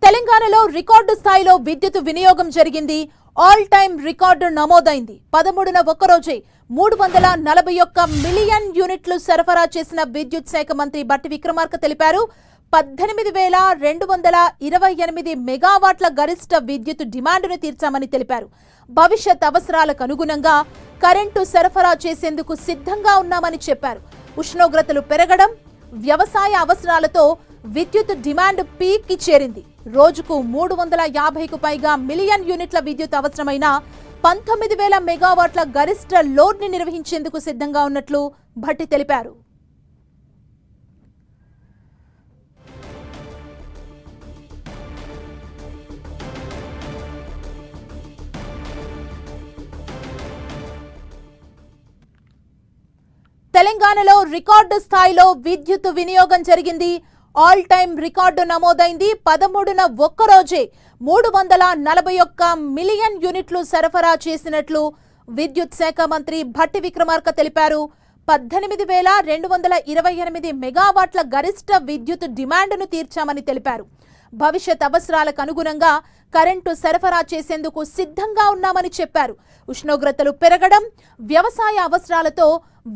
తెలంగాణలో రికార్డు స్థాయిలో విద్యుత్ వినియోగం జరిగింది. ఆల్ టైమ్ రికార్డు నమోదైంది. 13న ఒక్కరోజే 341 మిలియన్ యూనిట్లు సరఫరా చేసిన విద్యుత్ శాఖ మంత్రి బట్టి విక్రమార్క తెలిపారు. 18,228 మెగావాట్ల గరిష్ట విద్యుత్ డిమాండ్ను తీర్చామని తెలిపారు. భవిష్యత్ అవసరాలకు అనుగుణంగా కరెంటు సరఫరా చేసేందుకు సిద్ధంగా ఉన్నామని చెప్పారు. ఉష్ణోగ్రతలు పెరగడం, వ్యవసాయ అవసరాలతో విద్యుత్ డిమాండ్ పీక్ కి చేరింది. రోజుకు 350కు పైగా మిలియన్ యూనిట్ల విద్యుత్ అవసరమైన 19,000 మెగావాట్ల గరిష్ట లోడ్ ని నిర్వహించేందుకు సిద్ధంగా ఉన్నట్లు భట్టి తెలిపారు. తెలంగాణలో రికార్డు స్థాయిలో విద్యుత్ వినియోగం జరిగింది. ఆల్ టైమ్ రికార్డు నమోదైంది. 13న ఒక్కరోజే 341 మిలియన్ యూనిట్లు సరఫరా చేసినట్లు విద్యుత్ శాఖ మంత్రి భట్టి విక్రమార్క తెలిపారు. 18,228 మెగావాట్ల గరిష్ట విద్యుత్ డిమాండ్ను తీర్చామని తెలిపారు. భవిష్యత్ అవసరాలకు అనుగుణంగా కరెంటు సరఫరా చేసేందుకు సిద్ధంగా ఉన్నామని చెప్పారు. ఉష్ణోగ్రతలు పెరగడం, వ్యవసాయ అవసరాలతో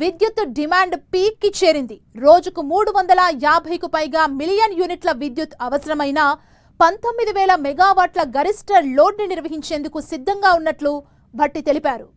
విద్యుత్ డిమాండ్ పీక్ కి చేరింది. రోజుకు 350కు పైగా మిలియన్ యూనిట్ల విద్యుత్ అవసరమైన 19,000 మెగావాట్ల గరిష్ట లోడ్ ని నిర్వహించేందుకు సిద్ధంగా ఉన్నట్లు భట్టి తెలిపారు.